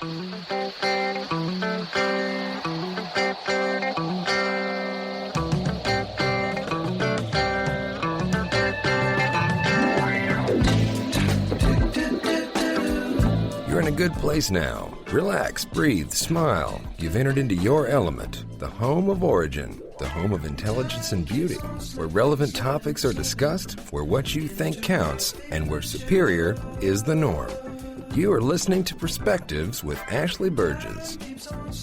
You're in a good place now. Relax, breathe, smile. You've entered into your element, the home of origin, the home of intelligence and beauty, where relevant topics are discussed, where what you think counts, and where superior is the norm. You are listening to Perspectives with Ashley Berges.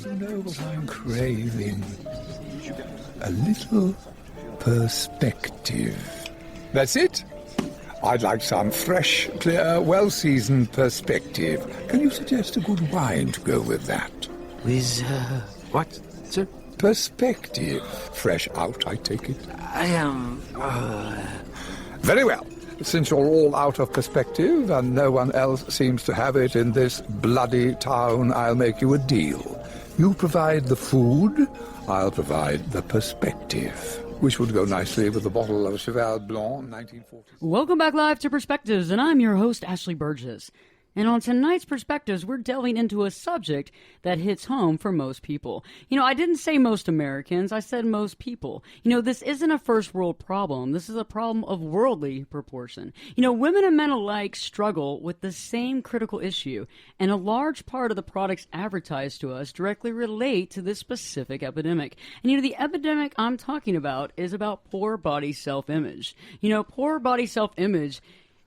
You know what I'm craving? A little perspective. That's it. I'd like some fresh, clear, well-seasoned perspective. Can you suggest a good wine to go with that? With, what, sir? Perspective. Fresh out, I take it. I am, Very well. Since you're all out of perspective and no one else seems to have it in this bloody town, I'll make you a deal. You provide the food, I'll provide the perspective, which would go nicely with a bottle of Cheval Blanc 1940. Welcome back live to Perspectives, and I'm your host, Ashley Berges. And on tonight's Perspectives, we're delving into a subject that hits home for most people. I didn't say most Americans, I said most people. This isn't a first world problem. This is a problem of worldly proportion. Women and men alike struggle with the same critical issue, and a large part of the products advertised to us directly relate to this specific epidemic. And the epidemic I'm talking about is about poor body self-image. Poor body self-image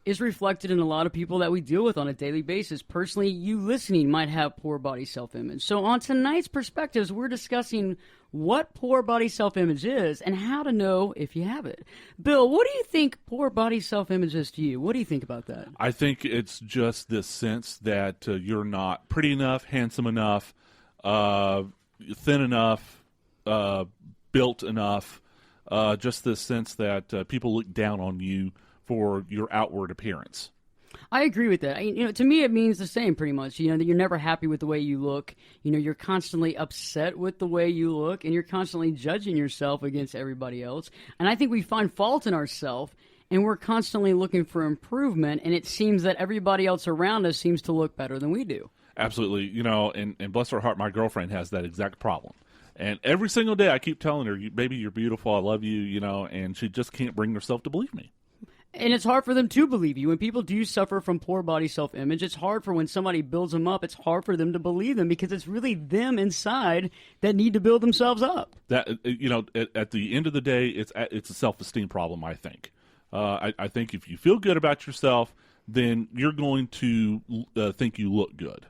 is reflected in a lot of people that we deal with on a daily basis. Personally, you listening might have poor body self-image. So on tonight's Perspectives, we're discussing what poor body self-image is and how to know if you have it. Bill, what do you think poor body self-image is to you? What do you think about that? I think it's just this sense that you're not pretty enough, handsome enough, thin enough, built enough, just this sense that people look down on you for your outward appearance. I agree with that. To me, it means the same pretty much. That you're never happy with the way you look. You're constantly upset with the way you look, and you're constantly judging yourself against everybody else. And I think we find fault in ourselves, and we're constantly looking for improvement, and it seems that everybody else around us seems to look better than we do. Absolutely. And bless her heart, my girlfriend has that exact problem. And every single day I keep telling her, baby, you're beautiful, I love you, and she just can't bring herself to believe me. And it's hard for them to believe you. When people do suffer from poor body self-image, it's hard for when somebody builds them up, it's hard for them to believe them because it's really them inside that need to build themselves up. That at the end of the day, it's a self-esteem problem, I think. I think if you feel good about yourself, then you're going to think you look good.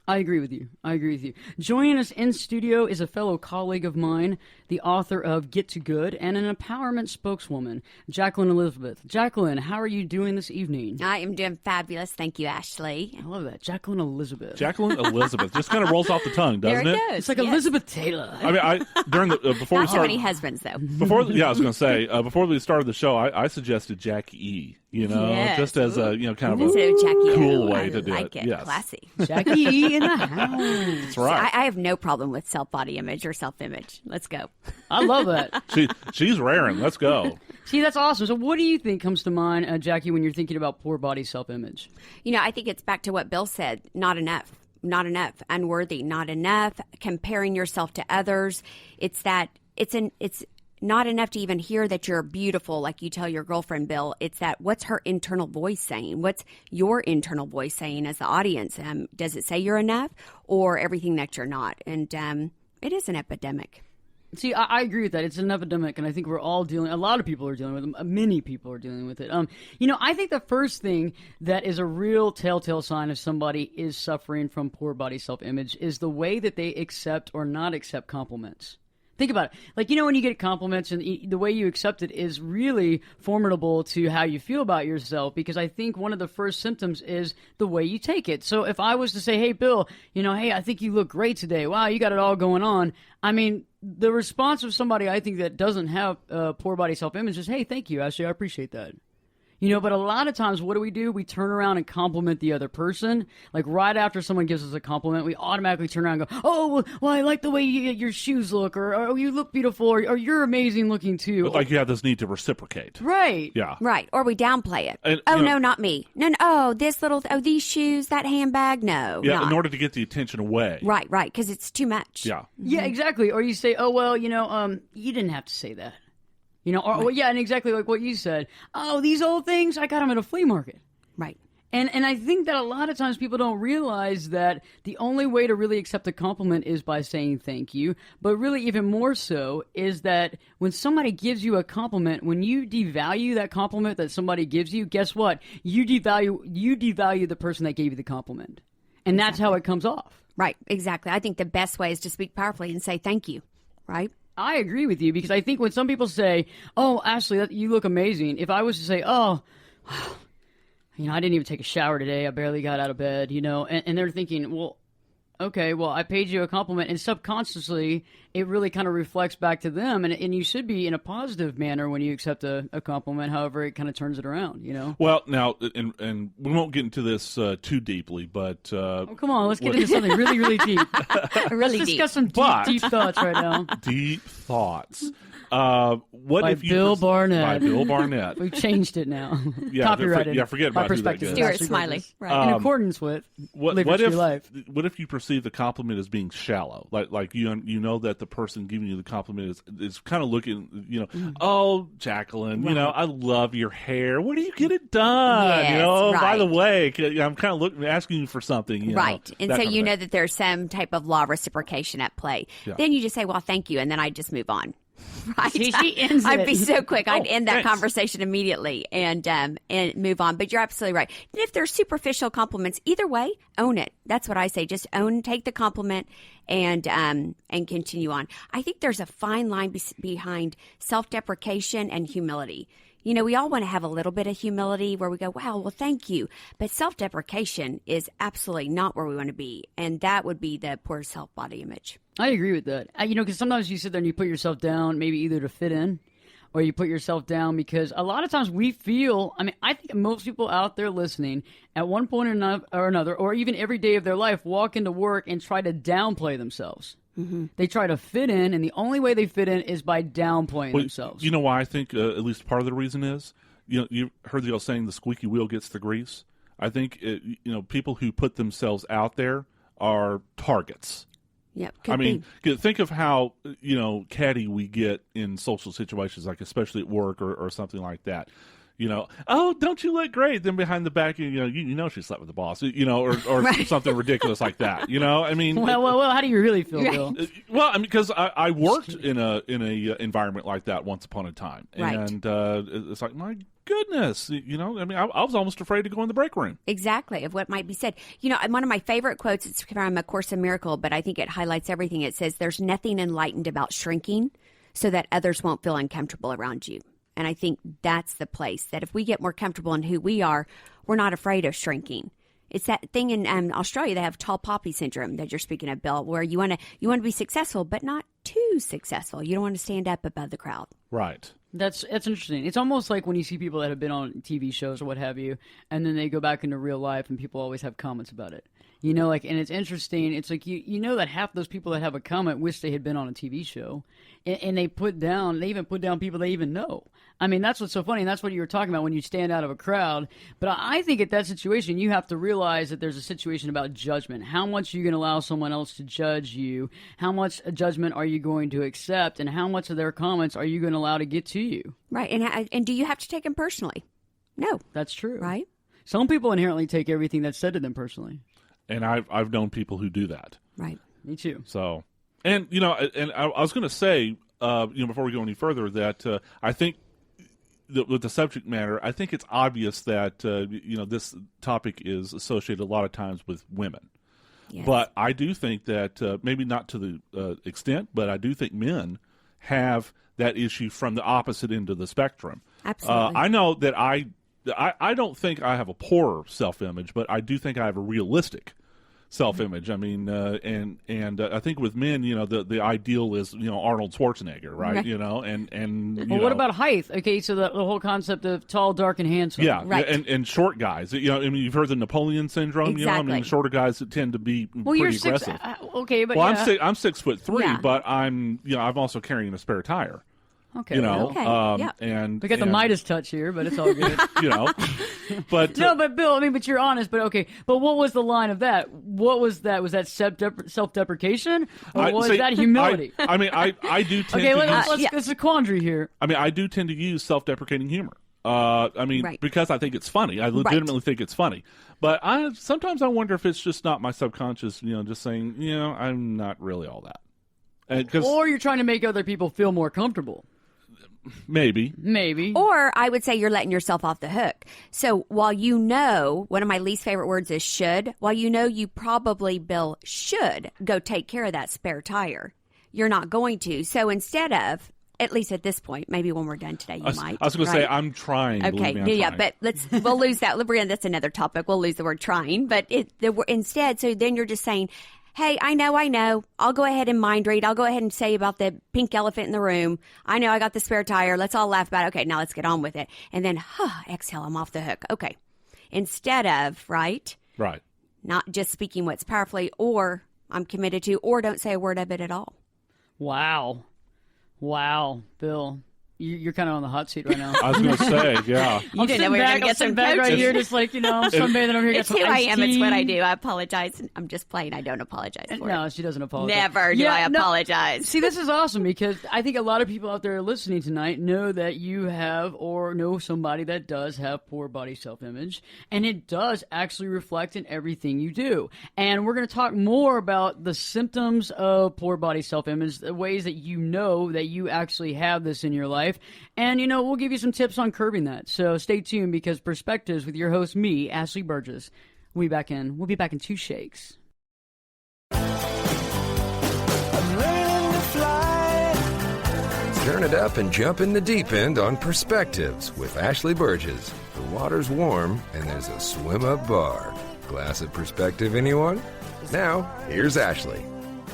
I agree with you. Joining us in studio is a fellow colleague of mine, the author of Get to Good, and an empowerment spokeswoman, Jacqueline Elizabeth. Jacqueline, how are you doing this evening? I am doing fabulous. Thank you, Ashley. I love that. Jacqueline Elizabeth. Jacqueline Elizabeth. Just kind of rolls off the tongue, doesn't there it? Goes. It's like yes. Elizabeth Taylor. I mean, during the before Not we started, so many husbands though. I was going to say before we started the show, I suggested Jackie E. Yes. Just as a kind of Instead a of Jackie cool O, way I to do like it. Yes. Classy. Jackie E in the house. That's right. I have no problem with self-body image or self-image. Let's go. I love that. She's raring. Let's go. See, that's awesome. So what do you think comes to mind, Jackie, when you're thinking about poor body self-image? I think it's back to what Bill said. Not enough, unworthy, not enough, comparing yourself to others. It's that it's not enough to even hear that you're beautiful, like you tell your girlfriend, Bill. It's that, what's her internal voice saying? What's your internal voice saying as the audience? Does it say you're enough or everything that you're not? And it is an epidemic. See, I agree with that. It's an epidemic, and I think we're all a lot of people are dealing with it. Many people are dealing with it. I think the first thing that is a real telltale sign if somebody is suffering from poor body self-image is the way that they accept or not accept compliments. Think about it. Like, when you get compliments and the way you accept it is really formidable to how you feel about yourself, because I think one of the first symptoms is the way you take it. So if I was to say, hey, Bill, hey, I think you look great today. Wow, you got it all going on. I mean, the response of somebody I think that doesn't have poor body self-image is, hey, thank you, Ashley, I appreciate that. But a lot of times, what do? We turn around and compliment the other person. Like right after someone gives us a compliment, we automatically turn around and go, oh, well, I like the way your shoes look, or oh, you look beautiful, or you're amazing looking too. Like you have this need to reciprocate. Right. Yeah. Right. Or we downplay it. And, no, not me. No, oh, these shoes, that handbag, no. Yeah, not. in order to get the attention away. Right, because it's too much. Yeah. Yeah, exactly. Or you say, oh, well, you didn't have to say that. Well, yeah, and exactly like what you said. Oh, these old things, I got them at a flea market. Right. And I think that a lot of times people don't realize that the only way to really accept a compliment is by saying thank you. But really even more so is that when somebody gives you a compliment, when you devalue that compliment that somebody gives you, guess what? You devalue the person that gave you the compliment. And that's how it comes off. Right, exactly. I think the best way is to speak powerfully and say thank you, right? I agree with you because I think when some people say, oh, Ashley, you look amazing. If I was to say, oh, I didn't even take a shower today. I barely got out of bed, and they're thinking, well, okay, well, I paid you a compliment. And subconsciously, it really kind of reflects back to them. And you should be in a positive manner when you accept a compliment. However, it kind of turns it around, Well, now, and we won't get into this too deeply, but... come on, let's get into something really, really deep. Really let's deep. discuss some deep thoughts right now. Deep thoughts. What by if you Bill Barnett. By Bill Barnett. We've changed it now. Yeah, copyrighted. forget about by who that Perspective. guy is. Stuart Ashley Smiley. Burgess. Right. In accordance with What Live Your True if Life. What if you perceive the compliment as being shallow? Like you know that the person giving you the compliment is kind of looking, oh, Jacqueline, I love your hair. Where do you get it done? Yes, By the right. way, I'm kind of asking you for something. Right. And that so kind of thing. that there's some type of law of reciprocation at play. Yeah. Then you just say, well, thank you, and then I just move on. Right. See, she ends I'd it. be so quick. I'd end that thanks. conversation immediately and move on. But you're absolutely right. And if there's superficial compliments, either way, own it. That's what I say. Just take the compliment and continue on. I think there's a fine line behind self-deprecation and humility. We all want to have a little bit of humility where we go, wow, well, thank you. But self-deprecation is absolutely not where we want to be. And that would be the poor self-body image. I agree with that. Because sometimes you sit there and you put yourself down, maybe either to fit in, or you put yourself down because a lot of times we feel. I think most people out there listening at one point or another, or even every day of their life, walk into work and try to downplay themselves. Mm-hmm. They try to fit in, and the only way they fit in is by downplaying themselves. You know why I think at least part of the reason is, you heard the old saying, the squeaky wheel gets the grease. I think people who put themselves out there are targets. Yep. Think of how, catty we get in social situations, like especially at work or something like that. Oh, don't you look great? Then behind the back, she slept with the boss, or Right. something ridiculous like that. Well, how do you really feel, Bill? Well, because I worked in a environment like that once upon a time, Right. and it's like, my goodness, I was almost afraid to go in the break room. Exactly, of what might be said. One of my favorite quotes, it's from A Course in Miracles, but I think it highlights everything. It says, there's nothing enlightened about shrinking so that others won't feel uncomfortable around you. And I think that's the place that if we get more comfortable in who we are, we're not afraid of shrinking. It's that thing in Australia, they have tall poppy syndrome that you're speaking of, Bill, where you want to be successful, but not too successful. You don't want to stand up above the crowd. Right. That's interesting. It's almost like when you see people that have been on TV shows or what have you, and then they go back into real life, and people always have comments about it. And it's interesting. It's like you know that half those people that have a comment wish they had been on a TV show, and they even put down people they even know. That's what's so funny, and that's what you were talking about when you stand out of a crowd. But I think at that situation, you have to realize that there's a situation about judgment. How much are you going to allow someone else to judge you? How much judgment are you going to accept? And how much of their comments are you going to allow to get to you? Right. And do you have to take them personally? No. That's true. Right? Some people inherently take everything that's said to them personally. And I've known people who do that. Right. Me too. So, and I was going to say, before we go any further, that I think with the subject matter, I think it's obvious that this topic is associated a lot of times with women. Yes. But I do think that maybe not to the extent, but I do think men have that issue from the opposite end of the spectrum. Absolutely. I know that I don't think I have a poor self-image, but I do think I have a realistic self-image. I mean, and I think with men, the ideal is Arnold Schwarzenegger, right? Well, what about height? Okay, so the whole concept of tall, dark, and handsome. Yeah, right. and short guys. You've heard the Napoleon syndrome. Exactly. Shorter guys that tend to be Well, pretty you're aggressive. Okay, but Well, yeah. I'm 6'3", Yeah. but I'm also carrying a spare tire. Okay. Okay, yeah. And We got the Midas touch here, but it's all good. but No, but Bill, but you're honest. But okay, but what was the line of that? What was that? Was that self-deprecation, or was that humility? I do tend Okay, to let's use, it's a quandary here. I do tend to use self-deprecating humor. Right. Because I think it's funny. I legitimately think it's funny. But sometimes I wonder if it's just not my subconscious, just saying, I'm not really all that. Or you're trying to make other people feel more comfortable. Maybe. Or I would say you're letting yourself off the hook. So while one of my least favorite words is should, while you probably, Bill, should go take care of that spare tire, you're not going to. So instead of, at least at this point, maybe when we're done today, you might. I was going to say, I'm trying. Okay, trying. But we'll lose that. That's another topic. We'll lose the word trying. But instead, so then you're just saying, hey, I know. I'll go ahead and mind read. I'll go ahead and say about the pink elephant in the room. I know I got the spare tire. Let's all laugh about it. Okay, now let's get on with it. And then, exhale, I'm off the hook. Okay. Instead of, right? Right. Not just speaking what's powerfully, or I'm committed to, or don't say a word of it at all. Wow, Bill. You're kind of on the hot seat right now. I was going to say, yeah. You didn't know we were going to get some back right coaches. here, just like, sunbathing over here. It's who I am. It's what I do. I apologize. I'm just playing. I don't apologize for it. No, she doesn't apologize. Never do I apologize. See, this is awesome because I think a lot of people out there listening tonight know that you have or know somebody that does have poor body self-image, and it does actually reflect in everything you do. And we're going to talk more about the symptoms of poor body self-image, the ways that that you actually have this in your life. And, we'll give you some tips on curbing that. So stay tuned because Perspectives with your host, me, Ashley Berges. We'll be back in 2 shakes. Turn it up and jump in the deep end on Perspectives with Ashley Berges. The water's warm and there's a swim-up bar. Glass of perspective, anyone? Now, here's Ashley.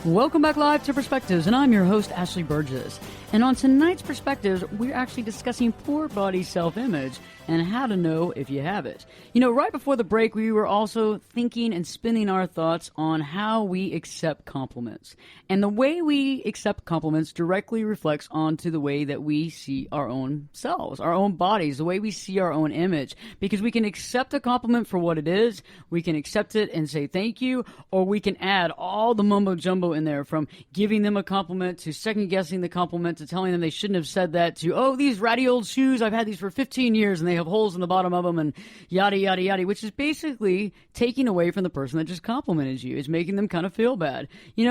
Welcome back live to Perspectives, and I'm your host, Ashley Berges. And on tonight's Perspectives, we're actually discussing poor body self-image and how to know if you have it. Right before the break, we were also thinking and spinning our thoughts on how we accept compliments. And the way we accept compliments directly reflects onto the way that we see our own selves, our own bodies, the way we see our own image. Because we can accept a compliment for what it is, we can accept it and say thank you, or we can add all the mumbo-jumbo in there, from giving them a compliment to second-guessing the compliment to telling them they shouldn't have said that to, these ratty old shoes, I've had these for 15 years and they have holes in the bottom of them and yada, yada, yada, which is basically taking away from the person that just complimented you. It's making them kind of feel bad.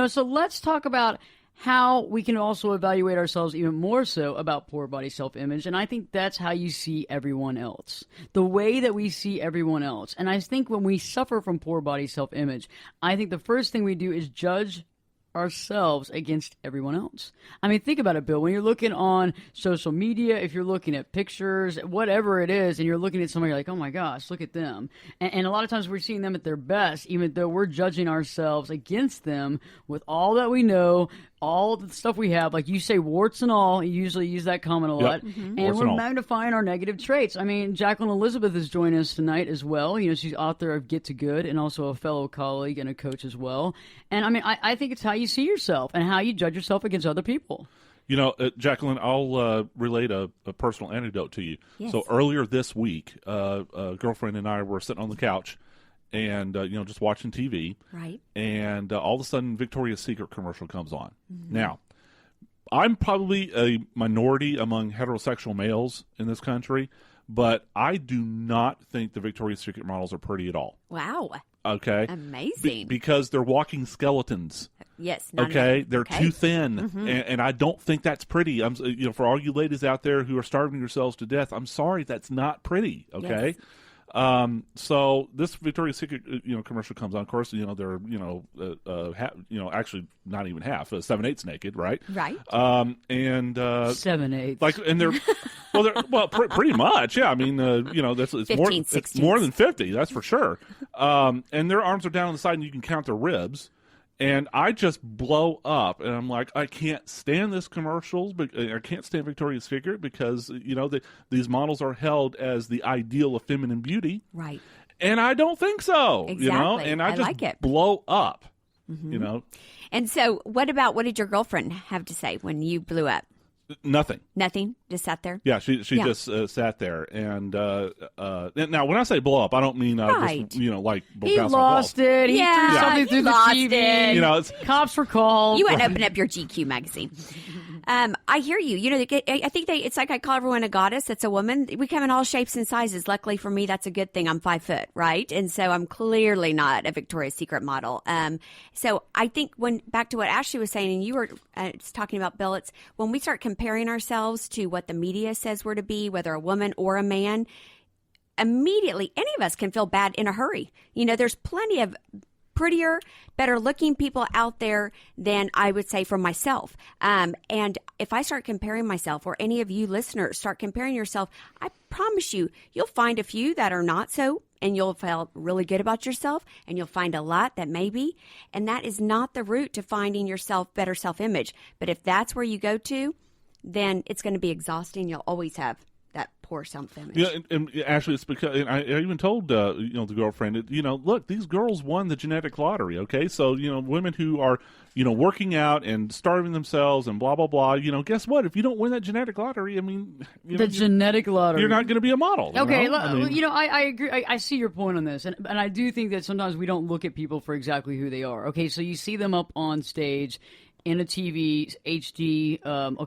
So let's talk about how we can also evaluate ourselves even more so about poor body self-image. And I think that's how you see everyone else, the way that we see everyone else. And I think when we suffer from poor body self-image, I think the first thing we do is judge ourselves against everyone else. Think about it, Bill. When you're looking on social media, if you're looking at pictures, whatever it is, and you're looking at somebody, you're like, oh my gosh, look at them. And a lot of times we're seeing them at their best, even though we're judging ourselves against them with all that we know, all the stuff we have. Like you say, warts and all. You usually use that comment a lot. Yep. And Warts we're and all. magnifying our negative traits. Jacqueline Elizabeth is joining us tonight as well. She's author of Get to Good and also a fellow colleague and a coach as well. And I think it's how you see yourself and how you judge yourself against other people. Jacqueline, I'll relate a personal anecdote to you. Yes. So earlier this week, a girlfriend and I were sitting on the couch and, just watching TV. Right. And all of a sudden, Victoria's Secret commercial comes on. Mm-hmm. Now, I'm probably a minority among heterosexual males in this country, but I do not think the Victoria's Secret models are pretty at all. Wow. Okay. Amazing. Because they're walking skeletons. Yes. Okay. They're too thin. Mm-hmm. And I don't think that's pretty. For all you ladies out there who are starving yourselves to death, I'm sorry, that's not pretty. Okay. Yes. So this Victoria's Secret, commercial comes on. Of course, they're, actually not even half, 7/8 naked, right? Right. And 7/8. like, and they're pretty much, yeah. I mean, it's 15, it's more than 50, that's for sure. And their arms are down on the side, and you can count their ribs. And I just blow up, and I'm like, I can't stand this commercials, but I can't stand Victoria's Secret because these models are held as the ideal of feminine beauty, right? And I don't think so, Exactly. And I just like it. blow up, And so, what did your girlfriend have to say when you blew up? Nothing. Nothing. Just sat there. Yeah, she just sat there, and now when I say blow up, I don't mean Right. just like He bounce lost off the it. He threw something he through the lost TV. it. walls. Cops were called. You wouldn't open up your GQ magazine. I hear you. I think it's like I call everyone a goddess. That's a woman. We come in all shapes and sizes. Luckily for me, that's a good thing. I'm 5 foot, right? And so I'm clearly not a Victoria's Secret model. So I think back to what Ashley was saying, and you were talking about, Bill, it's when we start comparing ourselves to what the media says we're to be, whether a woman or a man, immediately any of us can feel bad in a hurry. There's plenty of prettier, better looking people out there than I would say for myself. And if I start comparing myself, or any of you listeners start comparing yourself, I promise you'll find a few that are not so, and you'll feel really good about yourself, and you'll find a lot that may be. And that is not the route to finding yourself better self-image. But if that's where you go to, then it's going to be exhausting. You'll always have that poor self-image. Yeah, and Ashley, it's because, and I even told the girlfriend, look, these girls won the genetic lottery. Okay, so women who are working out and starving themselves and blah blah blah. Guess what? If you don't win that genetic lottery, I mean, genetic lottery, you're not going to be a model. Okay, I agree. I see your point on this, and I do think that sometimes we don't look at people for exactly who they are. Okay, so you see them up on stage in a TV, HD,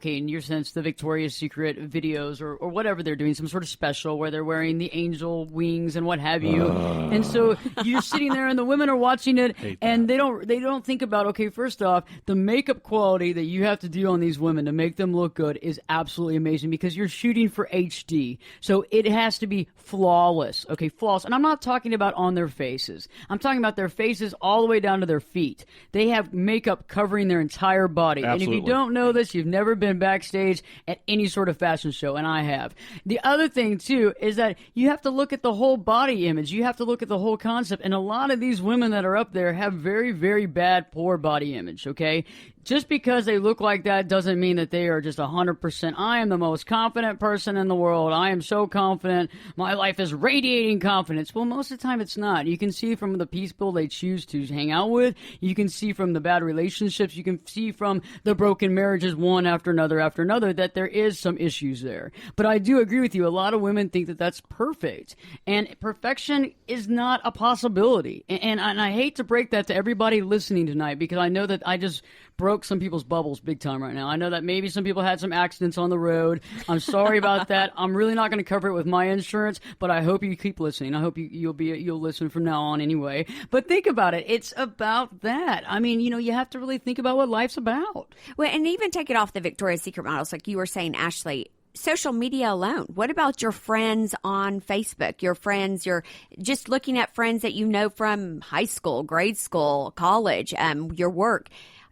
in your sense, the Victoria's Secret videos or whatever they're doing, some sort of special where they're wearing the angel wings and what have you. And so you're sitting there and the women are watching it and they don't think about, okay, first off, the makeup quality that you have to do on these women to make them look good is absolutely amazing because you're shooting for HD. So it has to be flawless, okay, flawless. And I'm not talking about on their faces. I'm talking about their faces all the way down to their feet. They have makeup covering their entire body. Absolutely. And if you don't know this, you've never been backstage at any sort of fashion show, and I have. The other thing, too, is that you have to look at the whole body image. You have to look at the whole concept. And a lot of these women that are up there have very, very bad, poor body image, okay? Just because they look like that doesn't mean that they are just 100%. I am the most confident person in the world. I am so confident. My life is radiating confidence. Well, most of the time it's not. You can see from the people they choose to hang out with. You can see from the bad relationships. You can see from the broken marriages one after another that there is some issues there. But I do agree with you. A lot of women think that that's perfect. And perfection is not a possibility. And I hate to break that to everybody listening tonight because I know that I just broke some people's bubbles big time right now. I know that maybe some people had some accidents on the road. I'm sorry about that. I'm really not going to cover it with my insurance, but I hope you keep listening. I hope you'll listen from now on anyway. But think about it. It's about that. I mean, you have to really think about what life's about. Well, and even take it off the Victoria's Secret models, like you were saying, Ashley. Social media alone. What about your friends on Facebook? Your friends, you're just looking at friends that you know from high school, grade school, college, your work.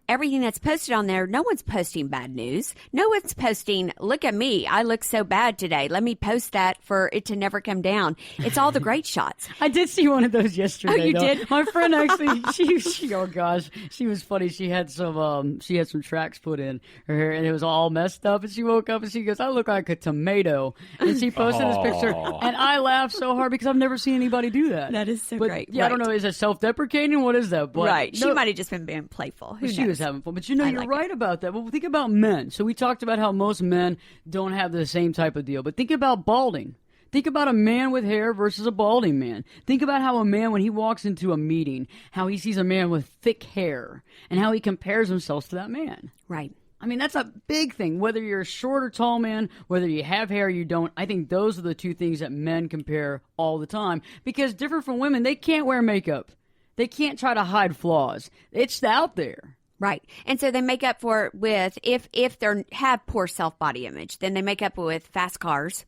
Everything that's posted on there, no one's posting bad news. No one's posting, look at me, I look so bad today. Let me post that for it to never come down. It's all the great shots. I did see one of those yesterday. Oh, you did? My friend actually, she oh gosh, she was funny. She had some tracks put in her hair and it was all messed up. And she woke up and she goes, I look like a tomato. And she posted this picture and I laughed so hard because I've never seen anybody do that. That is so great. Yeah, right. I don't know, is it self-deprecating? What is that? But right. She might have just been being playful. Who she knows? Was having fun. But you're right about that. Well, think about men. So we talked about how most men don't have the same type of deal. But think about balding. Think about a man with hair versus a balding man. Think about how a man, when he walks into a meeting, how he sees a man with thick hair and how he compares himself to that man. Right. I mean, that's a big thing. Whether you're a short or tall man, whether you have hair or you don't, I think those are the two things that men compare all the time. Because different from women, they can't wear makeup. They can't try to hide flaws. It's out there. Right. And so they make up for it with, if they have poor self-body image, then they make up with fast cars,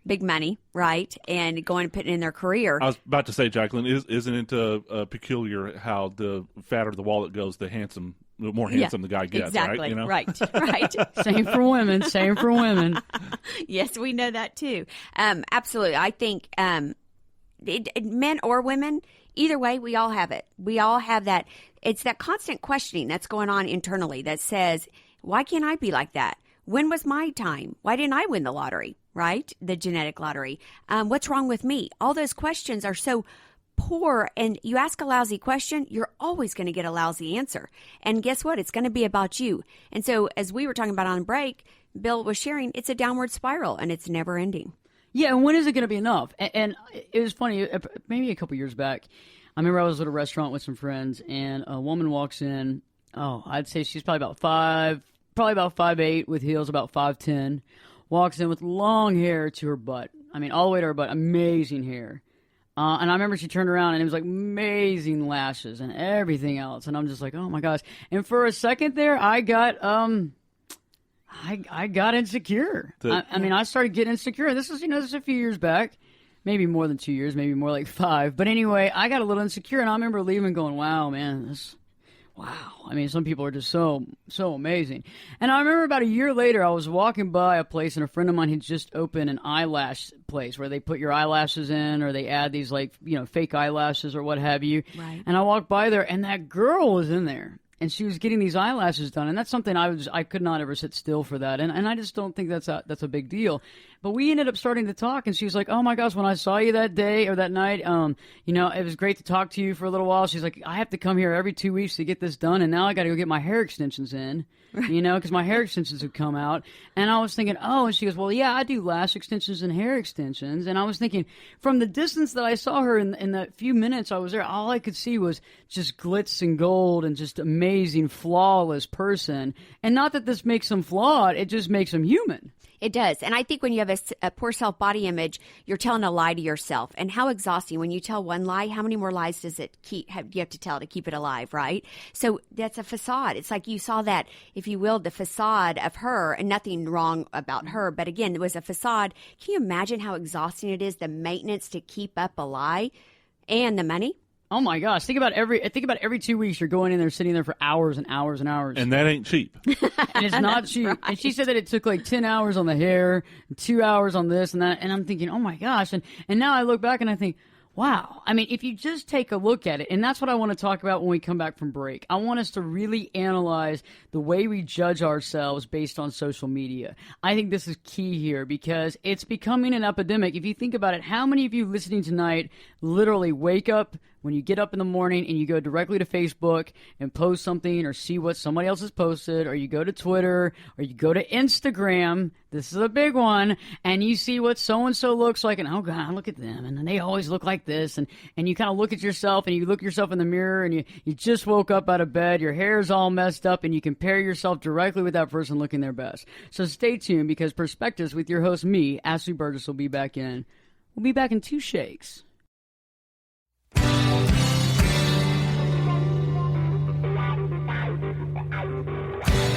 big money, right, and going and putting in their career. I was about to say, Jacqueline, isn't it peculiar how the fatter the wallet goes, the more handsome the guy gets, exactly. right? You know? Right. Same for women. Same for women. Yes, we know that too. Absolutely. I think men or women, either way, we all have it. We all have that. It's that constant questioning that's going on internally that says, why can't I be like that? When was my time? Why didn't I win the lottery, right? The genetic lottery. What's wrong with me? All those questions are so poor, and you ask a lousy question, you're always going to get a lousy answer. And guess what? It's going to be about you. And so as we were talking about on break, Bill was sharing, it's a downward spiral, and it's never ending. Yeah, and when is it going to be enough? And it was funny, maybe a couple years back, I remember I was at a restaurant with some friends, and a woman walks in. Oh, I'd say she's probably about 5'8", with heels about 5'10", walks in with long hair to her butt. I mean, all the way to her butt, amazing hair. And I remember she turned around and it was like amazing lashes and everything else. And I'm just like, oh my gosh. And for a second there, I got insecure. I mean, I started getting insecure. This is a few years back, maybe more than 2 years, maybe more like 5. But anyway, I got a little insecure, and I remember leaving going, wow, man, wow. I mean, some people are just so amazing. And I remember about a year later, I was walking by a place, and a friend of mine had just opened an eyelash place where they put your eyelashes in, or they add these fake eyelashes or what have you. Right. And I walked by there, and that girl was in there. And she was getting these eyelashes done, and that's something I could not ever sit still for that, and I just don't think that's a big deal. But we ended up starting to talk, and she was like, "Oh my gosh, when I saw you that day or that night, it was great to talk to you for a little while." She's like, "I have to come here every 2 weeks to get this done, and now I got to go get my hair extensions in, because my hair extensions have come out." And I was thinking, "Oh," and she goes, "Well, yeah, I do lash extensions and hair extensions." And I was thinking, from the distance that I saw her in the few minutes I was there, all I could see was just glitz and gold and just amazing, flawless person. And not that this makes them flawed; it just makes them human. It does. And I think when you have a poor self-body image, you're telling a lie to yourself. And how exhausting. When you tell one lie, how many more lies does it you have to tell to keep it alive, right? So that's a facade. It's like you saw that, if you will, the facade of her, and nothing wrong about her. But again, it was a facade. Can you imagine how exhausting it is, the maintenance to keep up a lie and the money? Oh my gosh! Think about every 2 weeks you're going in there, sitting there for hours and hours and hours, and that ain't cheap. And it's not cheap. Right. And she said that it took like 10 hours on the hair, 2 hours on this and that. And I'm thinking, oh my gosh! And now I look back and I think, wow. I mean, if you just take a look at it, and that's what I want to talk about when we come back from break. I want us to really analyze the way we judge ourselves based on social media. I think this is key here because it's becoming an epidemic. If you think about it, how many of you listening tonight literally wake up when you get up in the morning and you go directly to Facebook and post something or see what somebody else has posted, or you go to Twitter or you go to Instagram, this is a big one, and you see what so-and-so looks like, and oh God, look at them, and they always look like this, and you kind of look at yourself and you look yourself in the mirror and you just woke up out of bed, your hair's all messed up, and you compare yourself directly with that person looking their best. So stay tuned, because Perspectives with your host, me, Ashley Burgess, will be back in. We'll be back in 2 shakes.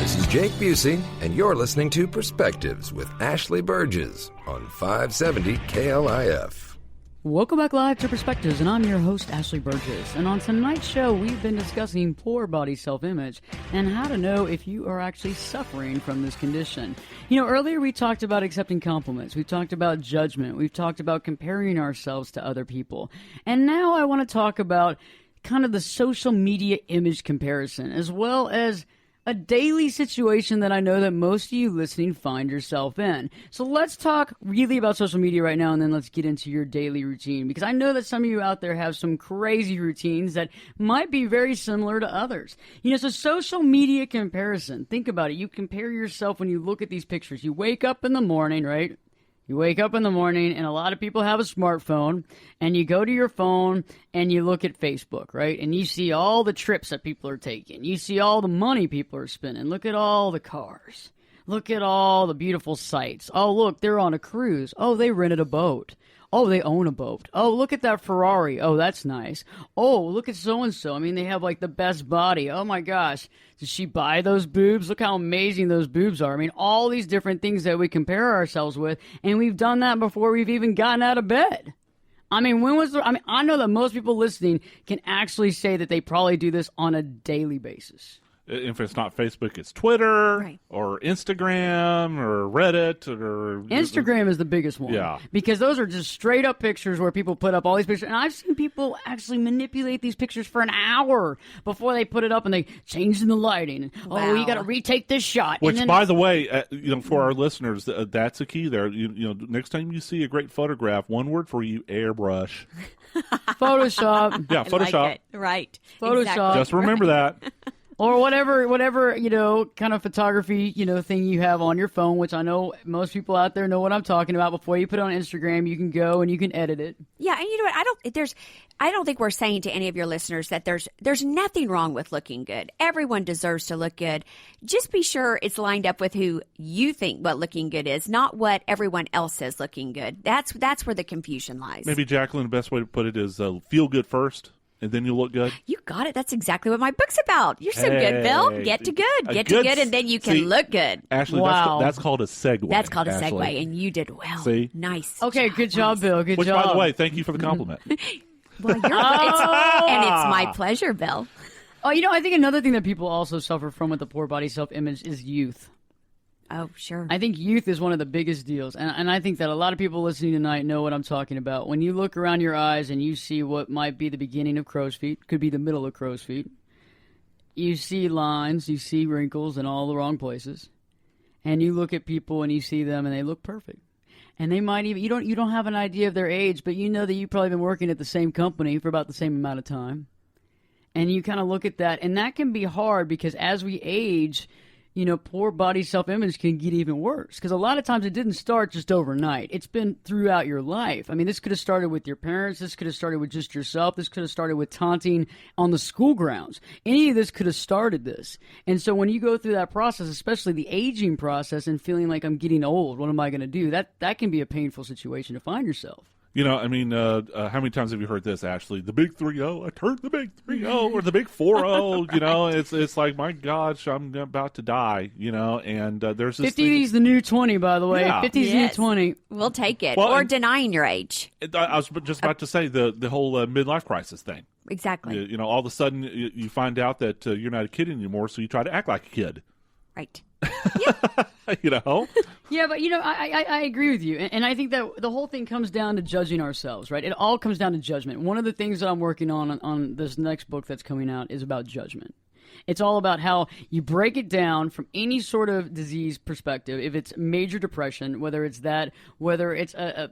This is Jake Busey, and you're listening to Perspectives with Ashley Burgess on 570 KLIF. Welcome back live to Perspectives, and I'm your host, Ashley Berges. And on tonight's show, we've been discussing poor body self-image and how to know if you are actually suffering from this condition. Earlier we talked about accepting compliments. We've talked about judgment. We've talked about comparing ourselves to other people. And now I want to talk about kind of the social media image comparison, as well as a daily situation that I know that most of you listening find yourself in. So let's talk really about social media right now, and then let's get into your daily routine, because I know that some of you out there have some crazy routines that might be very similar to others. So social media comparison, think about it. You compare yourself when you look at these pictures. You wake up in the morning, right? You wake up in the morning, and a lot of people have a smartphone, and you go to your phone and you look at Facebook, right? And you see all the trips that people are taking. You see all the money people are spending. Look at all the cars. Look at all the beautiful sights. Oh, look, they're on a cruise. Oh, they rented a boat. Oh, they own a boat. Oh, look at that Ferrari. Oh, that's nice. Oh, look at so-and-so. I mean, they have like the best body. Oh my gosh. Did she buy those boobs? Look how amazing those boobs are. I mean, all these different things that we compare ourselves with, and we've done that before we've even gotten out of bed. I mean, I know that most people listening can actually say that they probably do this on a daily basis. If it's not Facebook, it's Twitter Right. or Instagram or Reddit or Instagram is the biggest one. Yeah. Because those are just straight up pictures where people put up all these pictures. And I've seen people actually manipulate these pictures for an hour before they put it up, and they change the lighting. Wow. Oh, you got to retake this shot. Which, and then, by the way, for our listeners, that's a key there. Next time you see a great photograph, one word for you: airbrush. Photoshop. Yeah, I like Photoshop. it. Right. Photoshop. Exactly. Just remember that. Or whatever, kind of photography, thing you have on your phone, which I know most people out there know what I'm talking about. Before you put it on Instagram, you can go and you can edit it. Yeah, and you know what? I don't think we're saying to any of your listeners that there's nothing wrong with looking good. Everyone deserves to look good. Just be sure it's lined up with who you think what looking good is, not what everyone else says looking good. That's where the confusion lies. Maybe, Jacqueline, the best way to put it is feel good first, and then you'll look good. You got it. That's exactly what my book's about. You're so good, Bill. Get to good. Get to good, and then you can look good. Ashley, Wow. that's called a segue. That's called a Ashley. segue, and you did well. See? Nice. Okay, good job, Bill. Good Which, job. by the way, thank you for the compliment. Well, and it's my pleasure, Bill. Oh, I think another thing that people also suffer from with the poor body self-image is youth. Oh, sure. I think youth is one of the biggest deals. And I think that a lot of people listening tonight know what I'm talking about. When you look around your eyes and you see what might be the beginning of crow's feet, could be the middle of crow's feet, you see lines, you see wrinkles in all the wrong places. And you look at people and you see them and they look perfect. And they might even, you don't have an idea of their age, but you know that you've probably been working at the same company for about the same amount of time. And you kind of look at that, and that can be hard because as we age, poor body self-image can get even worse. Because a lot of times it didn't start just overnight. It's been throughout your life. I mean, this could have started with your parents. This could have started with just yourself. This could have started with taunting on the school grounds. Any of this could have started this. And so when you go through that process, especially the aging process and feeling like I'm getting old, what am I going to do? That can be a painful situation to find yourself. How many times have you heard this, Ashley? The big 3-0, I turned the big 3-0, or the big 4-0, it's like, my gosh, I'm about to die, and there's this 50 is the new 20, by the way. Yeah. 50 is the new 20. We'll take it. Well, or and- denying your age. I was just about to say the whole midlife crisis thing. Exactly. All of a sudden you find out that you're not a kid anymore, so you try to act like a kid. Right. Yeah, but I agree with you, and I think that the whole thing comes down to judging ourselves, right? It all comes down to judgment. One of the things that I'm working on this next book that's coming out is about judgment. It's all about how you break it down from any sort of disease perspective. If it's major depression, whether it's a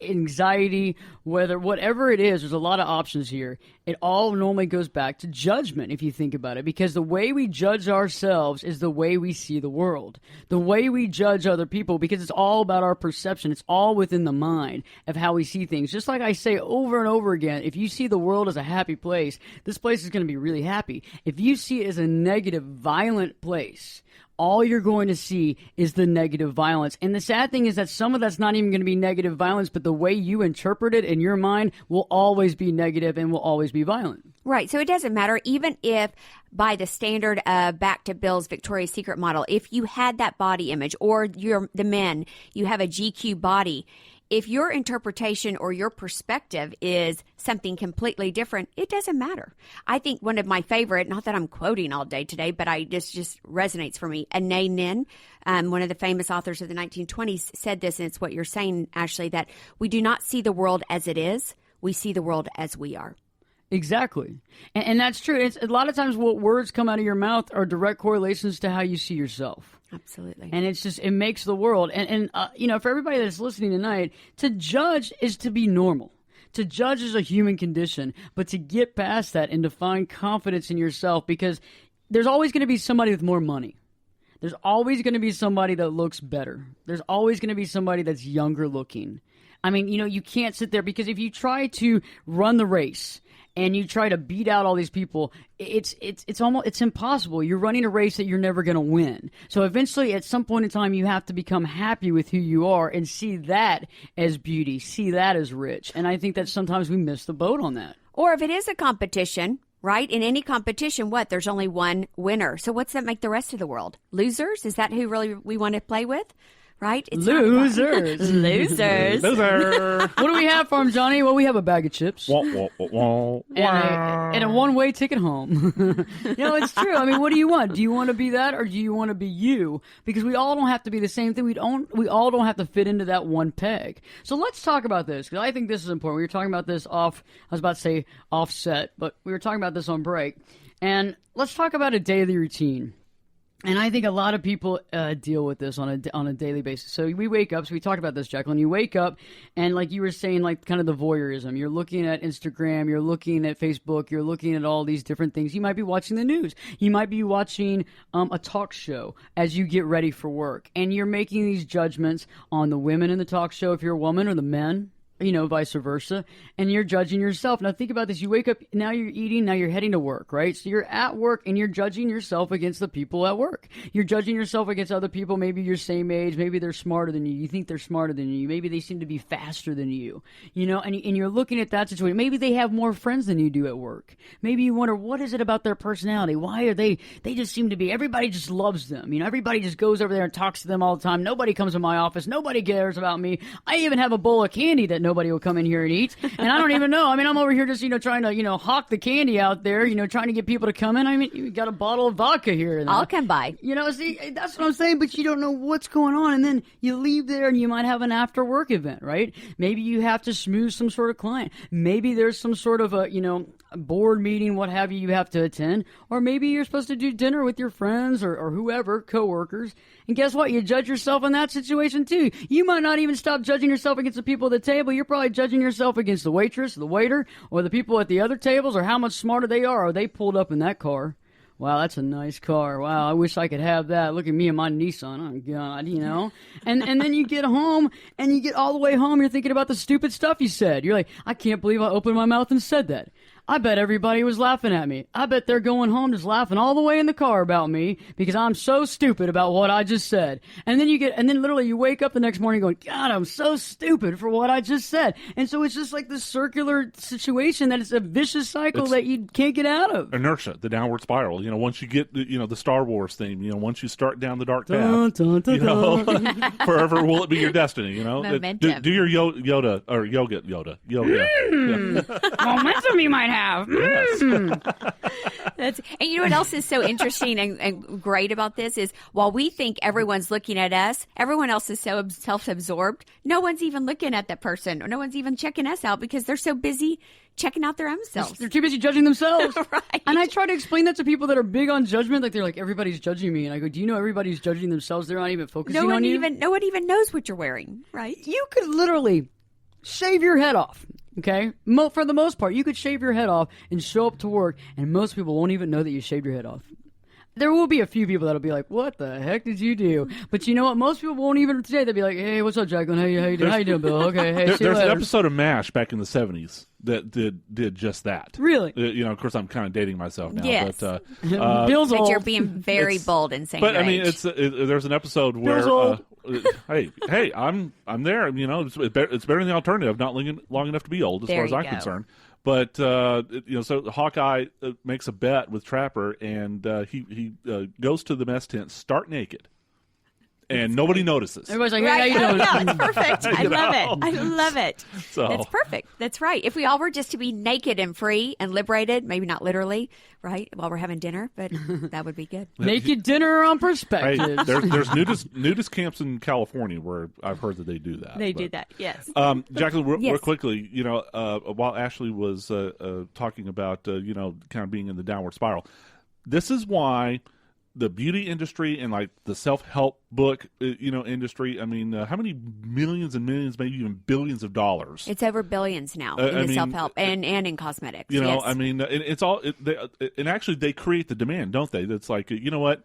anxiety, whatever it is, there's a lot of options here. It all normally goes back to judgment if you think about it, because the way we judge ourselves is the way we see the world. The way we judge other people, because it's all about our perception. It's all within the mind of how we see things. Just like I say over and over again, if you see the world as a happy place, this place is going to be really happy. If you see it as a negative, violent place, all you're going to see is the negative violence. And the sad thing is that some of that's not even going to be negative violence, but the way you interpret it in your mind will always be negative and will always be violent. Right. So it doesn't matter, even if by the standard of back to Bill's Victoria's Secret model, if you had that body image, or the men, you have a GQ body, if your interpretation or your perspective is something completely different, it doesn't matter. I think one of my favorite, not that I'm quoting all day today, but just resonates for me. Anaïs Nin, one of the famous authors of the 1920s, said this, and it's what you're saying, Ashley, that we do not see the world as it is. We see the world as we are. Exactly. And that's true. It's a lot of times what words come out of your mouth are direct correlations to how you see yourself. Absolutely. And it makes the world. And for everybody that's listening tonight, to judge is to be normal. To judge is a human condition, but to get past that and to find confidence in yourself, because there's always going to be somebody with more money. There's always going to be somebody that looks better. There's always going to be somebody that's younger looking. I mean, you can't sit there, because if you try to run the race and you try to beat out all these people, it's impossible. You're running a race that you're never going to win. So eventually, at some point in time, you have to become happy with who you are and see that as beauty, see that as rich. And I think that sometimes we miss the boat on that. Or if it is a competition, right? In any competition, there's only one winner. So what's that make the rest of the world? Losers? Is that who really we want to play with? Right? It's Losers. Losers. Loser. What do we have for him, Johnny? Well, we have a bag of chips. And a one-way ticket home. It's true. I mean, what do you want? Do you want to be that, or do you want to be you? Because we all don't have to be the same thing. We all don't have to fit into that one peg. So let's talk about this, because I think this is important. We were talking about this I was about to say offset, but we were talking about this on break. And let's talk about a daily routine. And I think a lot of people deal with this on a daily basis. So we wake up. So we talked about this, Jacqueline. You wake up, and like you were saying, like kind of the voyeurism. You're looking at Instagram. You're looking at Facebook. You're looking at all these different things. You might be watching the news. You might be watching a talk show as you get ready for work. And you're making these judgments on the women in the talk show, if you're a woman, or the men. Vice versa. And you're judging yourself. Now think about this. You wake up, now you're eating, now you're heading to work, right? So you're at work and you're judging yourself against the people at work. You're judging yourself against other people. Maybe you're same age. Maybe they're smarter than you. You think they're smarter than you. Maybe they seem to be faster than you, and you're looking at that situation. Maybe they have more friends than you do at work. Maybe you wonder, what is it about their personality? Why are they just seem to be, everybody just loves them. Everybody just goes over there and talks to them all the time. Nobody comes to my office. Nobody cares about me. I even have a bowl of candy that nobody will come in here and eat, and I don't even know. I mean, I'm over here just trying to hawk the candy out there, trying to get people to come in. I mean, you got a bottle of vodka here. I'll come by. See, that's what I'm saying. But you don't know what's going on, and then you leave there, and you might have an after work event, right? Maybe you have to smooth some sort of client. Maybe there's some sort of a board meeting, what have you have to attend, or maybe you're supposed to do dinner with your friends or whoever, coworkers. And guess what? You judge yourself in that situation too. You might not even stop judging yourself against the people at the table. You're probably judging yourself against the waitress, the waiter, or the people at the other tables, or how much smarter they are. Or they pulled up in that car. Wow, that's a nice car. Wow, I wish I could have that. Look at me and my Nissan. Oh, God, And then you get home, and you get all the way home, you're thinking about the stupid stuff you said. You're like, I can't believe I opened my mouth and said that. I bet everybody was laughing at me. I bet they're going home just laughing all the way in the car about me because I'm so stupid about what I just said. And then literally you wake up the next morning going, God, I'm so stupid for what I just said. And so it's just like this circular situation that it's a vicious cycle that you can't get out of. Inertia, the downward spiral. Once you get, the Star Wars theme, once you start down the dark path, forever will it be your destiny, Momentum. Do your Yoda. Momentum you might have. Yes. And you know what else is so interesting and great about this is while we think everyone's looking at us, everyone else is so self-absorbed. No one's even looking at that person, or no one's even checking us out because they're so busy checking out their own selves. They're too busy judging themselves. Right. And I try to explain that to people that are big on judgment. Like, they're like, everybody's judging me. And I go, do you know everybody's judging themselves? They're not even focusing on you. No one even knows what you're wearing, right? You could literally shave your head off. Okay? For the most part, you could shave your head off and show up to work, and most people won't even know that you shaved your head off. There will be a few people that'll be like, what the heck did you do? But you know what? Most people won't even today. They'll be like, hey, what's up, Jacqueline? How you doing, Bill? Okay, hey, There's an episode of MASH back in the 70s that did just that. Really? Of course, I'm kind of dating myself now. Yes. But, Bill's old. You're being very bold in saying But, your I mean, age. there's an episode Bill's where... old. hey, I'm there. It's better than the alternative. Not long enough to be old, as There far as you I'm go. concerned. But so Hawkeye makes a bet with Trapper, and he goes to the mess tent, stark naked, and nobody notices. Everybody's like, hey, how you doing? Yeah, it's perfect. I love it. So. That's perfect. That's right. If we all were just to be naked and free and liberated, maybe not literally, right, while we're having dinner, but that would be good. Naked dinner on Hey, perspective. there's nudist camps in California where I've heard that they do that. They do that, yes. Jacqueline, real Yes. quickly, while Ashley was talking about, kind of being in the downward spiral, this is why the beauty industry and like the self-help book, industry. I mean, how many millions and millions, maybe even billions of dollars? It's over billions now in the self-help and in cosmetics. Yes. I mean, it's all, and actually they create the demand, don't they? That's like, you know what?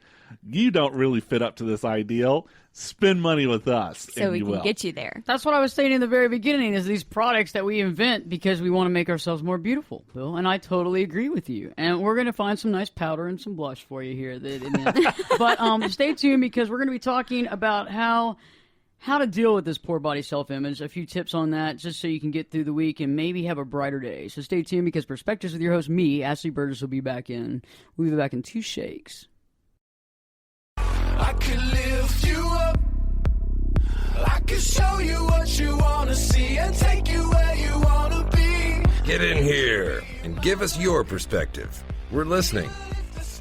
You don't really fit up to this ideal. Spend money with us. So we can get you there. That's what I was saying in the very beginning, is these products that we invent because we want to make ourselves more beautiful, Bill. And I totally agree with you. And we're going to find some nice powder and some blush for you here. But stay tuned, because we're going to be talking about how to deal with this poor body self-image, a few tips on that, just so you can get through the week and maybe have a brighter day. So stay tuned, because Perspectives with your host, me, Ashley Burgess, will be back in. We'll be back in 2 shakes. I can lift you up. I can show you what you want to see and take you where you want to be. Get in here and give us your perspective. We're listening.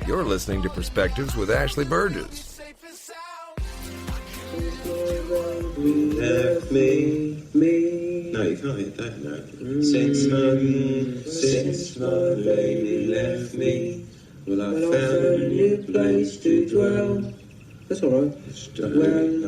You're listening to Perspectives with Ashley Burgess. Left me. No, you can't hit that note. Since my baby left me, well, I found a new place to dwell. That's all right.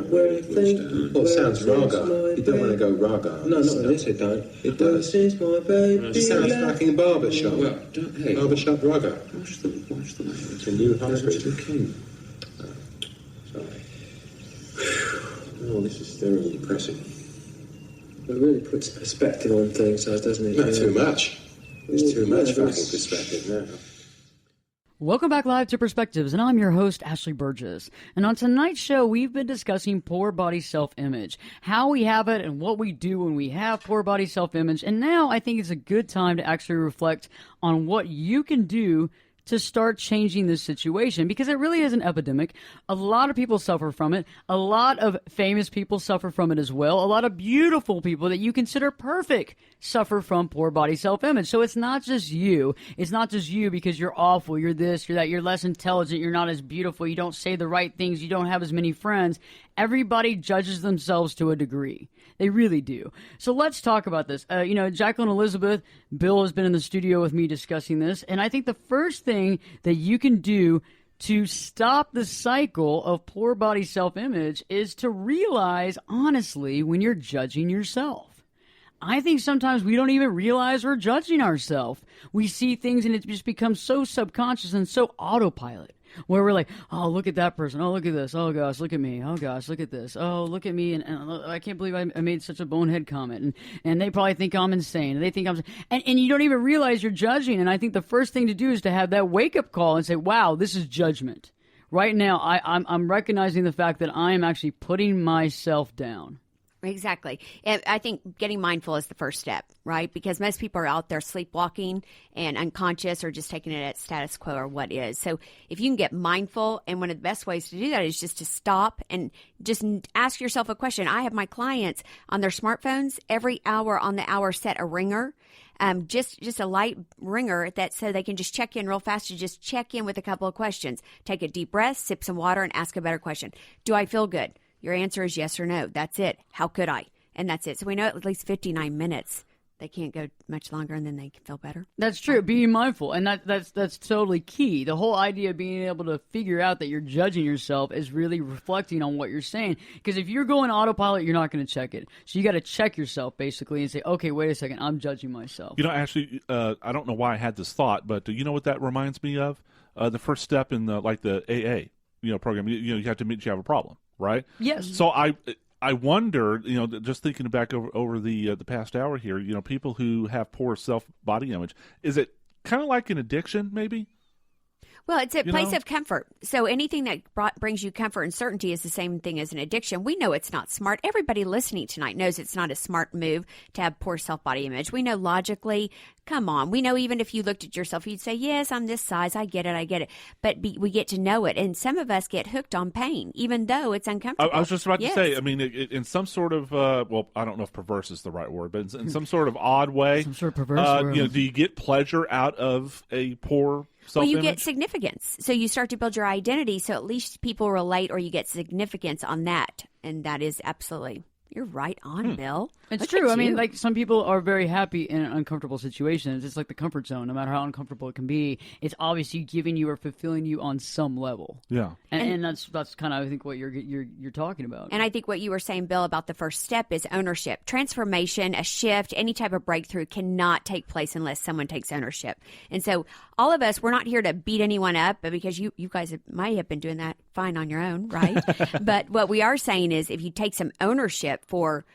Where I think. Oh, it sounds raga. You don't want to go raga. No, not this. It don't. It does. Since my baby. It sounds fucking barbershop. Well, hey. Barbershop raga. Watch the way. It's a new high street. Sorry. Oh, this is thoroughly depressing. It really puts perspective on things, doesn't it? Not too much. There's too much fucking perspective now. Welcome back live to Perspectives, and I'm your host, Ashley Burgess. And on tonight's show, we've been discussing poor body self-image, how we have it and what we do when we have poor body self-image. And now I think it's a good time to actually reflect on what you can do to start changing this situation, because it really is an epidemic. A lot of people suffer from it. A lot of famous people suffer from it as well. A lot of beautiful people that you consider perfect suffer from poor body self-image. So it's not just you. It's not just you because you're awful, you're this, you're that, you're less intelligent, you're not as beautiful, you don't say the right things, you don't have as many friends. Everybody judges themselves to a degree. They really do. So let's talk about this. Jacqueline, Elizabeth, Bill has been in the studio with me discussing this. And I think the first thing that you can do to stop the cycle of poor body self-image is to realize, honestly, when you're judging yourself. I think sometimes we don't even realize we're judging ourselves. We see things and it just becomes so subconscious and so autopilot, where we're like, oh, look at that person. Oh, look at this. Oh, gosh, look at me. Oh, gosh, look at this. Oh, look at me. And I can't believe I made such a bonehead comment. And they probably think I'm insane. And they think and you don't even realize you're judging. And I think the first thing to do is to have that wake-up call and say, wow, this is judgment. Right now, I'm recognizing the fact that I am actually putting myself down. Exactly. And I think getting mindful is the first step, right? Because most people are out there sleepwalking and unconscious or just taking it at status quo or what is. So if you can get mindful, and one of the best ways to do that is just to stop and just ask yourself a question. I have my clients on their smartphones every hour on the hour set a ringer. Just a light ringer that so they can just check in real fast. You just check in with a couple of questions. Take a deep breath, sip some water, and ask a better question. Do I feel good? Your answer is yes or no. That's it. How could I? And that's it. So we know at least 59 minutes. They can't go much longer, and then they can feel better. That's true. Being mindful, and that's totally key. The whole idea of being able to figure out that you're judging yourself is really reflecting on what you're saying. Because if you're going autopilot, you're not going to check it. So you got to check yourself basically and say, okay, wait a second, I'm judging myself. Ashley, I don't know why I had this thought, but you know what that reminds me of? The first step in the AA program. You have to admit you have a problem. Right? Yes. So I wonder, just thinking back over the past hour here, people who have poor body image, is it kind of like an addiction, maybe? Well, it's a place of comfort. So anything that brings you comfort and certainty is the same thing as an addiction. We know it's not smart. Everybody listening tonight knows it's not a smart move to have poor self-body image. We know logically, come on. We know even if you looked at yourself, you'd say, yes, I'm this size. I get it. But we get to know it. And some of us get hooked on pain, even though it's uncomfortable. I was just about to say, I mean, in some sort of, I don't know if perverse is the right word, but in some sort of odd way. Some sort of perverse do you get pleasure out of a poor self-image? Well, you get significance. So you start to build your identity, so at least people relate or you get significance on that. And that is absolutely You're right on, Bill. It's Look true. at I mean, you. like, some people are very happy in uncomfortable situations. It's like the comfort zone. No matter how uncomfortable it can be, it's obviously giving you or fulfilling you on some level. Yeah. And that's kind of, I think, what you're talking about. And I think what you were saying, Bill, about the first step is ownership. Transformation, a shift, any type of breakthrough cannot take place unless someone takes ownership. And so all of us, we're not here to beat anyone up, but because you guys might have been doing that fine on your own, right? But what we are saying is if you take some ownership for,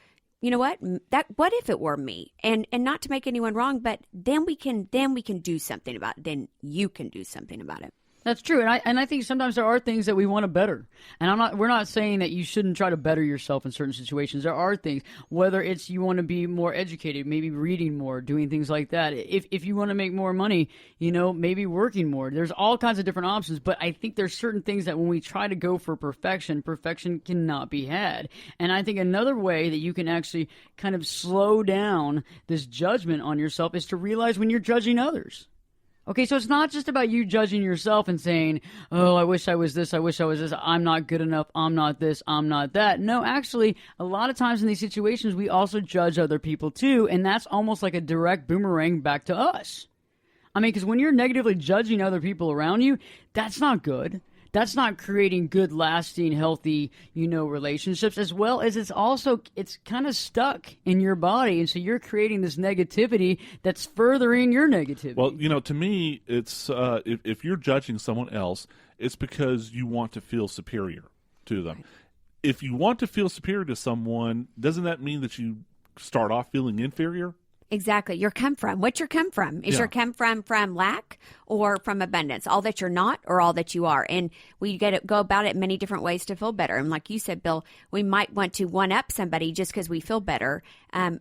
you know what if it were me, and not to make anyone wrong, but then we can do something about it. Then you can do something about it. That's true, and I think sometimes there are things that we want to better, and we're not saying that you shouldn't try to better yourself in certain situations. There are things, whether it's you want to be more educated, maybe reading more, doing things like that. If you want to make more money, maybe working more. There's all kinds of different options, but I think there's certain things that when we try to go for perfection cannot be had. And I think another way that you can actually kind of slow down this judgment on yourself is to realize when you're judging others. Okay, so it's not just about you judging yourself and saying, oh, I wish I was this, I wish I was this, I'm not good enough, I'm not this, I'm not that. No, actually, a lot of times in these situations, we also judge other people too, and that's almost like a direct boomerang back to us. I mean, because when you're negatively judging other people around you, that's not good. That's not creating good, lasting, healthy, relationships, as well as it's kind of stuck in your body. And so you're creating this negativity that's furthering your negativity. Well, to me, it's if you're judging someone else, it's because you want to feel superior to them. Right. If you want to feel superior to someone, doesn't that mean that you start off feeling inferior? Exactly. Your come from. What's your come from? Is your come from lack or from abundance? All that you're not or all that you are? And we go about it many different ways to feel better. And like you said, Bill, we might want to one-up somebody just because we feel better.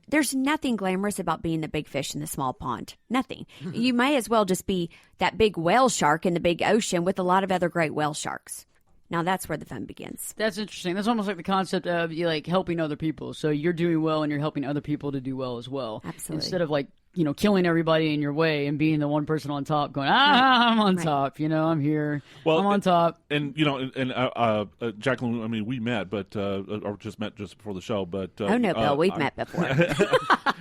There's nothing glamorous about being the big fish in the small pond. Nothing. You may as well just be that big whale shark in the big ocean with a lot of other great whale sharks. Now that's where the fun begins. That's interesting. That's almost like the concept of helping other people. So you're doing well and you're helping other people to do well as well. Absolutely. Instead of killing everybody in your way and being the one person on top going, I'm on top, I'm here, I'm on top. And, Jacqueline, I mean, we met, but, or just met just before the show, but. Oh, no, Bill, we've met before.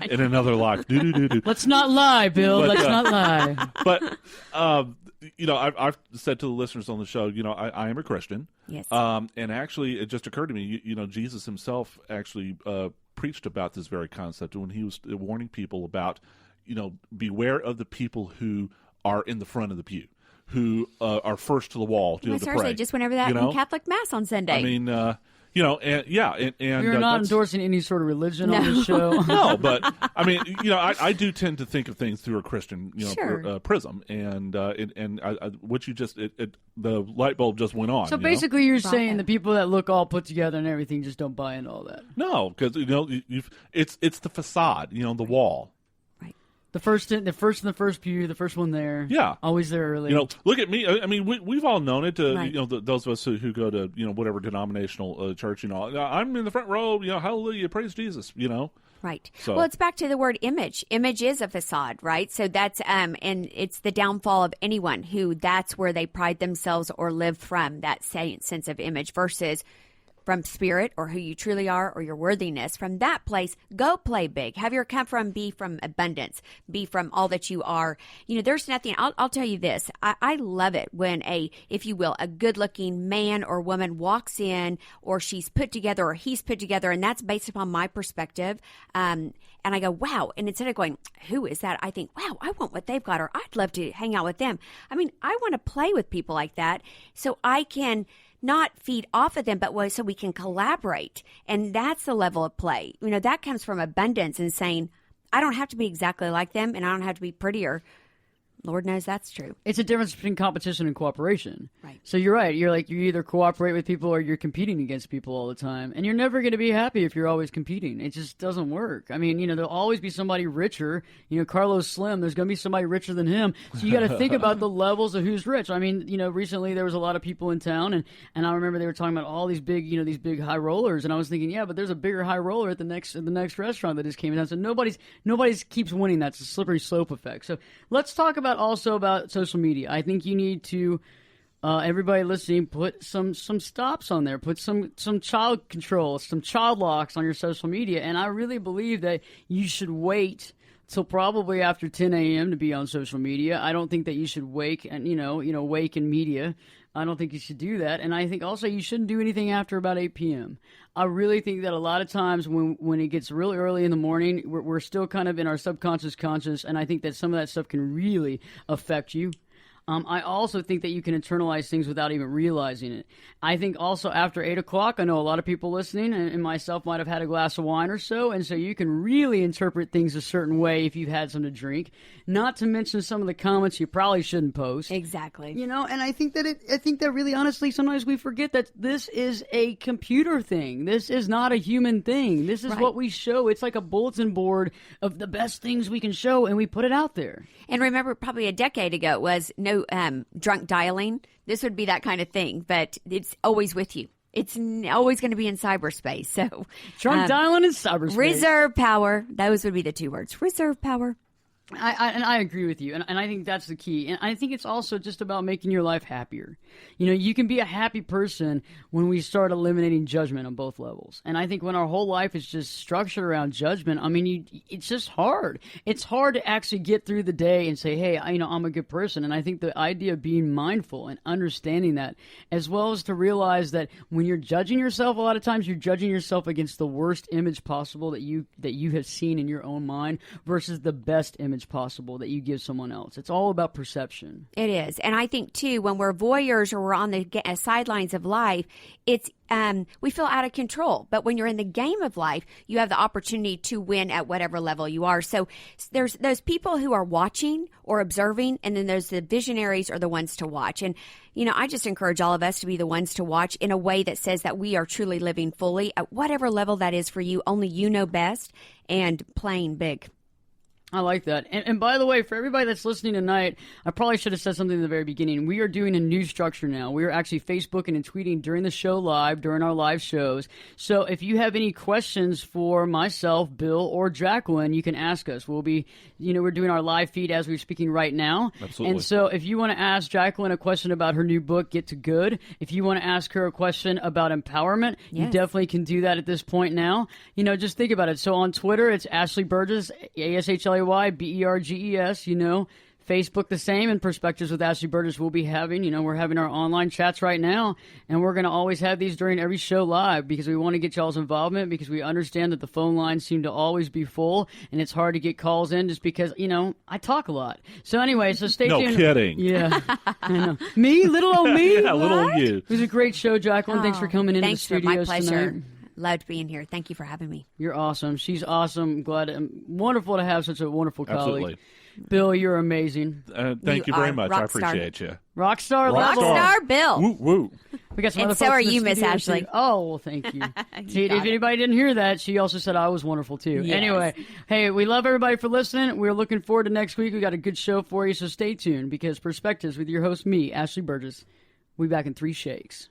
In another life. Let's not lie, Bill. Let's not lie. But, I've said to the listeners on the show, I am a Christian. Yes. And actually, it just occurred to me, Jesus himself actually preached about this very concept when he was warning people about, beware of the people who are in the front of the pew, who are first to the wall to pray. They just went over that in Catholic Mass on Sunday. I mean, and we're not endorsing any sort of religion on the show. No, but I mean, I do tend to think of things through a Christian, prism, and what you just the light bulb just went on. So basically, you're saying the people that look all put together and everything just don't buy into all that. No, because it's the facade, the wall. The first in the first pew, the first one there. Yeah. Always there early. Look at me. I mean, we've all known it. Those of us who go to, whatever denominational church, I'm in the front row, hallelujah, praise Jesus, Right. So. Well, it's back to the word image. Image is a facade, right? So that's, and it's the downfall of anyone who that's where they pride themselves or live from, that sense of image versus from spirit or who you truly are or your worthiness. From that place, go play big. Have your come from be from abundance, be from all that you are. There's nothing, I'll tell you this. I love it when if you will, a good looking man or woman walks in or she's put together or he's put together, and that's based upon my perspective. And I go, wow. And instead of going, who is that? I think, wow, I want what they've got, or I'd love to hang out with them. I mean, I want to play with people like that so I can not feed off of them, but so we can collaborate. And that's the level of play. That comes from abundance and saying, I don't have to be exactly like them and I don't have to be prettier. Lord knows that's true. It's a difference between competition and cooperation. Right. So you're right. You either cooperate with people or you're competing against people all the time. And you're never going to be happy if you're always competing. It just doesn't work. I mean, there'll always be somebody richer. Carlos Slim, there's going to be somebody richer than him. So you got to think about the levels of who's rich. I mean, recently there was a lot of people in town and I remember they were talking about all these big, these big high rollers. And I was thinking, yeah, but there's a bigger high roller at the next restaurant that just came in town. So nobody's keeps winning. That's a slippery slope effect. So let's talk about also about social media. I think you need to everybody listening, put some stops on there. Put some child control, some child locks on your social media. And I really believe that you should wait till probably after 10 a.m. to be on social media. I don't think that you should wake and wake in media. I don't think you should do that. And I think also you shouldn't do anything after about 8 p.m. I really think that a lot of times when it gets really early in the morning, we're still kind of in our subconscious conscious, and I think that some of that stuff can really affect you. I also think that you can internalize things without even realizing it. I think also after 8 o'clock, I know a lot of people listening and myself might have had a glass of wine or so, and so you can really interpret things a certain way if you've had some to drink, not to mention some of the comments you probably shouldn't post. Exactly. And I think that really honestly sometimes we forget that this is a computer thing. This is not a human thing. This is what we show. It's like a bulletin board of the best things we can show, and we put it out there. And remember, probably a decade ago, it was no drunk dialing. This would be that kind of thing, but it's always with you. It's always going to be in cyberspace. So drunk dialing in cyberspace. Reserve power. Those would be the 2 words. Reserve power. I agree with you, and I think that's the key. And I think it's also just about making your life happier. You can be a happy person when we start eliminating judgment on both levels. And I think when our whole life is just structured around judgment, it's just hard. It's hard to actually get through the day and say, hey, I'm a good person. And I think the idea of being mindful and understanding that, as well as to realize that when you're judging yourself, a lot of times you're judging yourself against the worst image possible that you have seen in your own mind versus the best image possible that you give someone else. It's all about perception. It is. And I think, too, when we're voyeurs or we're on the sidelines of life, it's we feel out of control. But when you're in the game of life, you have the opportunity to win at whatever level you are. So there's those people who are watching or observing, and then there's the visionaries or the ones to watch. And, I just encourage all of us to be the ones to watch in a way that says that we are truly living fully at whatever level that is for you. Only you know best, and playing big. I like that. And by the way, for everybody that's listening tonight, I probably should have said something in the very beginning. We are doing a new structure now. We are actually Facebooking and tweeting during the show live, during our live shows. So if you have any questions for myself, Bill, or Jacqueline, you can ask us. We'll be, we're doing our live feed as we're speaking right now. Absolutely. And so if you want to ask Jacqueline a question about her new book, Get to Good, if you want to ask her a question about empowerment, you definitely can do that at this point now. Just think about it. So on Twitter, it's Ashley Berges, ASHLEY. Berges, Facebook the same, and Perspectives with Ashley Berges we'll be having. We're having our online chats right now, and we're going to always have these during every show live because we want to get y'all's involvement, because we understand that the phone lines seem to always be full, and it's hard to get calls in just because, I talk a lot. So anyway, stay tuned. No kidding. Yeah. I know. Me? Little old me? Yeah, little old you. It was a great show, Jacqueline. Thanks for coming into the studios my pleasure. tonight. Loved being here. Thank you for having me. You're awesome. She's awesome. Wonderful to have such a wonderful colleague. Absolutely. Bill, you're amazing. Thank you very much. I appreciate you. Rockstar level. Rockstar Bill. Woo, woo. We got some And other so folks are in the you, Miss studio, Ashley. too. Oh, well, thank you. See, if anybody didn't hear that, she also said I was wonderful, too. Yes. Anyway, hey, we love everybody for listening. We're looking forward to next week. We got a good show for you, so stay tuned, because Perspectives with your host, me, Ashley Burgess. We'll be back in 3 shakes.